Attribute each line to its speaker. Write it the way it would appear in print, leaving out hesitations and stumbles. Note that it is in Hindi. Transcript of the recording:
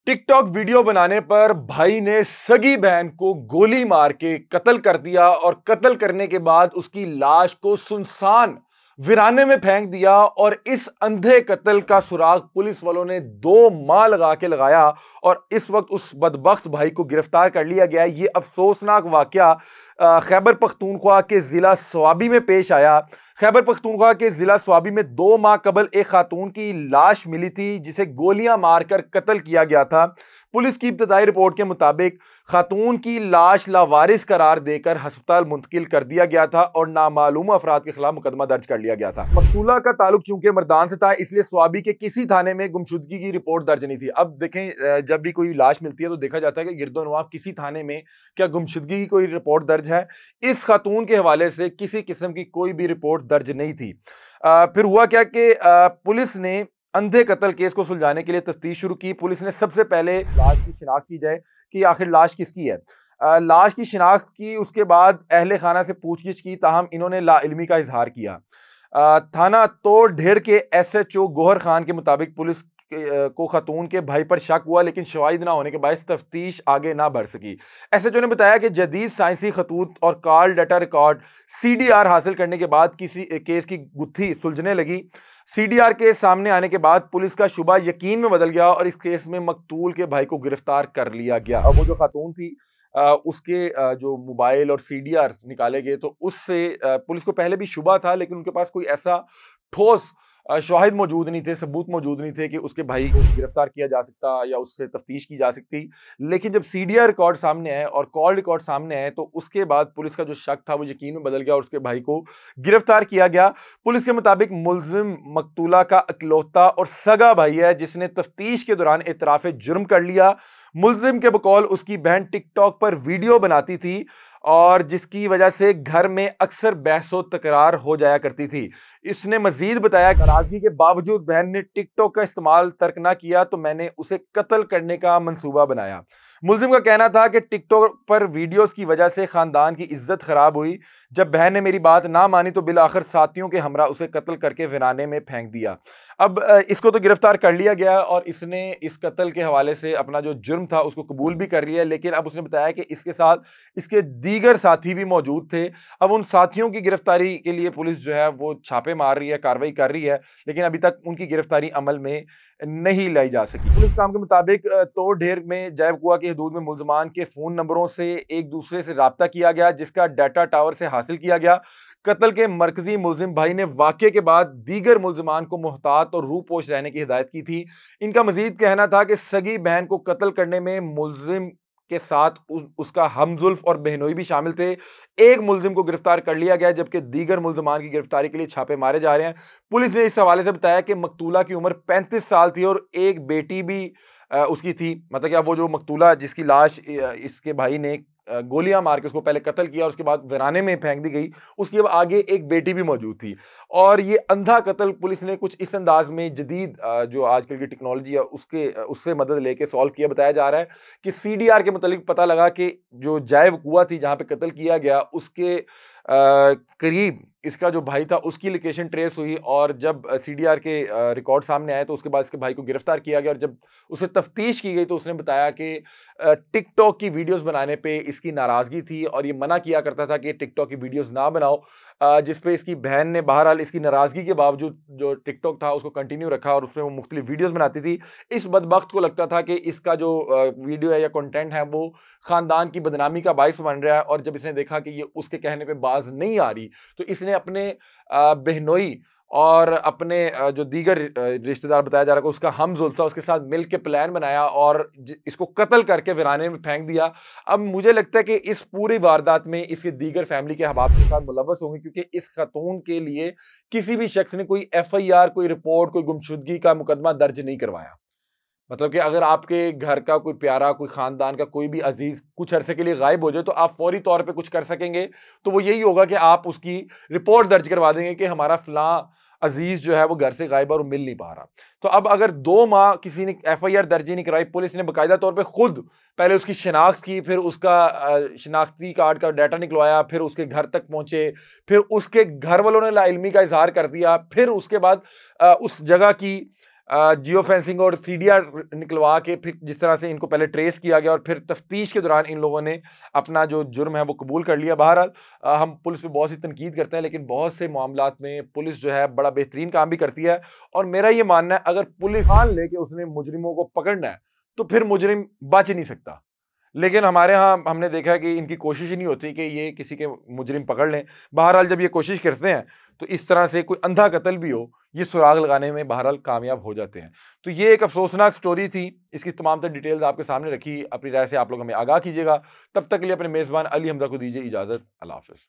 Speaker 1: टिकटॉक वीडियो बनाने पर भाई ने सगी बहन को गोली मार के कत्ल कर दिया और कत्ल करने के बाद उसकी लाश को सुनसान वीराने में फेंक दिया। और इस अंधे कत्ल का सुराग पुलिस वालों ने 2 माह लगा के लगाया और इस वक्त उस बदबख्त भाई को गिरफ्तार कर लिया गया है। ये अफसोसनाक वाकया खैबर पख्तूनख्वा के जिला स्वाबी में पेश आया। खैबर पख्तूनख्वा के जिला स्वाबी में 2 माह कबल एक खातून की लाश मिली थी जिसे गोलियां मारकर कत्ल किया गया था। पुलिस की इब्तदाई रिपोर्ट के मुताबिक खातून की लाश लावारिस करार देकर अस्पताल मुंतकिल कर दिया गया था और नामालूम अफराद के खिलाफ मुकदमा दर्ज कर लिया गया था। मकतूला का ताल्लुक चूंकि मर्दान से था इसलिए स्वाबी के किसी थाने में गुमशुदगी की रिपोर्ट दर्ज नहीं थी। अब देखें, जब भी कोई लाश मिलती है तो देखा जाता है कि गिरदोनवाब किसी थाने में क्या गुमशुदगी की कोई रिपोर्ट दर्ज है। इस खातून के हवाले से किसी किस्म की कोई भी रिपोर्ट दर्ज नहीं थी। फिर हुआ क्या कि पुलिस ने अंधे कत्ल केस को सुलझाने के लिए तफ्तीश शुरू की। पुलिस ने सबसे पहले लाश की शिनाख्त की जाए कि आखिर लाश किसकी है। लाश की शिनाख्त की, उसके बाद अहले खाना से पूछगिछ की, ताहम इन्होंने लाइल्मी का इजहार किया। थाना तोड़ ढेर के SHO गोहर खान के मुताबिक पुलिस को खातून के भाई पर शक हुआ लेकिन शवाहिद ना होने के बायस तफ्तीश आगे ना बढ़ सकी। SHO ने बताया कि जदीद साइंसी खतूत और कॉल डाटा रिकॉर्ड CDR हासिल करने के बाद किसी केस की गुत्थी सुलझने लगी। CDR के सामने आने के बाद पुलिस का शुबा यकीन में बदल गया और इस केस में मकतूल के भाई को गिरफ्तार कर लिया गया। अब वो जो खातून थी उसके जो मोबाइल और CDR निकाले गए तो उससे पुलिस को पहले भी शुबा था लेकिन उनके पास कोई ऐसा ठोस शवाहिद मौजूद नहीं थे, सबूत मौजूद नहीं थे कि उसके भाई को गिरफ्तार किया जा सकता या उससे तफ्तीश की जा सकती। लेकिन जब CDR रिकॉर्ड सामने आए और कॉल रिकॉर्ड सामने आए तो उसके बाद पुलिस का जो शक था वो यकीन में बदल गया और उसके भाई को गिरफ्तार किया गया। पुलिस के मुताबिक मुल्जिम मकतूला का इकलौता और सगा भाई है जिसने तफ्तीश के दौरान इतराफ़े जुर्म कर लिया। मुल्जिम के बकौल उसकी बहन टिकटॉक पर वीडियो बनाती थी और जिसकी वजह से घर में अक्सर बहसो तकरार हो जाया करती थी। इसने मजीद बताया, नाराजगी के बावजूद बहन ने टिकटॉक का इस्तेमाल तर्क ना किया तो मैंने उसे कत्ल करने का मंसूबा बनाया। मुल्जिम का कहना था कि टिकटॉक पर वीडियोस की वजह से खानदान की इज्जत खराब हुई। जब बहन ने मेरी बात ना मानी तो बिल आखिर साथियों के हमरा उसे कत्ल करके वीराने में फेंक दिया। अब इसको तो गिरफ्तार कर लिया गया और इसने इस कत्ल के हवाले से अपना जो जुर्म था उसको कबूल भी कर लिया, लेकिन अब उसने बताया कि इसके साथ इसके दीगर साथी भी मौजूद थे। अब उन साथियों की गिरफ्तारी के लिए पुलिस जो है वो छापे मार रही है, कार्रवाई कर रही है, लेकिन अभी तक उनकी गिरफ्तारी अमल में नहीं लाई जा सकी। पुलिस काम के मुताबिक तोड़ ढेर में जैबकुआ की हदूद में मुल्जमान के फोन नंबरों से एक दूसरे से राब्ता किया गया जिसका डाटा टावर से हासिल किया गया। कत्ल के मरकजी मुल्जिम भाई ने वाक़े के बाद दीगर मुल्जमान को मुहतात और रूपोश रहने की हिदायत की थी। इनका मजीद कहना था कि सगी बहन को कत्ल करने में मुल्जिम के साथ उसका हमजुल्फ और बहनोई भी शामिल थे। एक मुल्जिम को गिरफ्तार कर लिया गया जबकि दीगर मुल्जमान की गिरफ्तारी के लिए छापे मारे जा रहे हैं। पुलिस ने इस हवाले से बताया कि मकतूला की उम्र 35 साल थी और एक बेटी भी उसकी थी। मतलब कि वो जो मकतूला जिसकी लाश इसके भाई ने गोलियां मार के उसको पहले कत्ल किया और उसके बाद वीराने में फेंक दी गई, उसके आगे एक बेटी भी मौजूद थी। और ये अंधा कत्ल पुलिस ने कुछ इस अंदाज में जदीद जो आजकल की टेक्नोलॉजी है उससे मदद लेके सॉल्व किया। बताया जा रहा है कि CDR के मुतालिक पता लगा कि जो जैबकुआ थी जहां पे कत्ल किया गया उसके करीब इसका जो भाई था उसकी लोकेशन ट्रेस हुई और जब CDR के रिकॉर्ड सामने आए तो उसके बाद इसके भाई को गिरफ्तार किया गया और जब उसे तफ्तीश की गई तो उसने बताया कि टिकटॉक की वीडियोस बनाने पे इसकी नाराज़गी थी और ये मना किया करता था कि टिकटॉक की वीडियोस ना बनाओ, जिस पे इसकी बहन ने बहरहाल इसकी नाराज़गी के बावजूद जो टिकटॉक था उसको कंटिन्यू रखा और उसमें वो मुख्तलिफ वीडियोस बनाती थी। इस बदबख्त को लगता था कि इसका जो वीडियो है या कंटेंट है वो ख़ानदान की बदनामी का बायस बन रहा है और जब इसने देखा कि ये उसके कहने पे बाज नहीं आ रही तो इसने अपने बहनोई और अपने जो दीगर रिश्तेदार बताया जा रहा है उसका हमजुल्फ था उसके साथ मिल के प्लान बनाया और इसको कत्ल करके वीराने में फेंक दिया। अब मुझे लगता है कि इस पूरी वारदात में इसके दीगर फैमिली के अहबाब के साथ मुलव्वस होंगे क्योंकि इस खातून के लिए किसी भी शख्स ने कोई FIR, कोई रिपोर्ट, कोई गुमशुदगी का मुकदमा दर्ज नहीं करवाया। मतलब कि अगर आपके घर का कोई प्यारा, कोई खानदान का कोई भी अजीज कुछ अरसे के लिए गायब हो जाए तो आप फौरी तौर पे कुछ कर सकेंगे तो वो यही होगा कि आप उसकी रिपोर्ट दर्ज करवा देंगे कि हमारा फलां अजीज जो है वो घर से गायब और मिल नहीं पा रहा। तो अब अगर 2 माह किसी ने FIR दर्ज नहीं कराई, पुलिस ने बाकायदा तौर पे खुद पहले उसकी शिनाख्त की, फिर उसका शिनाख्ती कार्ड का डाटा निकलवाया, फिर उसके घर तक पहुंचे, फिर उसके घर वालों ने लाइल्मी का इजहार कर दिया, फिर उसके बाद उस जगह की जियो फेंसिंग और सीडीआर निकलवा के फिर जिस तरह से इनको पहले ट्रेस किया गया और फिर तफ्तीश के दौरान इन लोगों ने अपना जो जुर्म है वो कबूल कर लिया। बहरहाल हम पुलिस पे बहुत सी तनकीद करते हैं, लेकिन बहुत से मामलात में पुलिस जो है बड़ा बेहतरीन काम भी करती है। और मेरा ये मानना है, अगर पुलिस ठान ले के उसने मुजरिमों को पकड़ना है तो फिर मुजरिम बच नहीं सकता। लेकिन हमारे यहाँ हमने देखा है कि इनकी कोशिश ही नहीं होती कि ये किसी के मुजरिम पकड़ लें। बहरहाल जब ये कोशिश करते हैं तो इस तरह से कोई अंधा कत्ल भी हो, ये सुराग लगाने में बहरहाल कामयाब हो जाते हैं। तो ये एक अफसोसनाक स्टोरी थी। इसकी तमाम तर डिटेल्स आपके सामने रखी। अपनी राय से आप लोग हमें आगाह कीजिएगा। तब तक के लिए अपने मेज़बान अली हमजा को दीजिए इजाज़त। अल्लाह हाफ़िज़।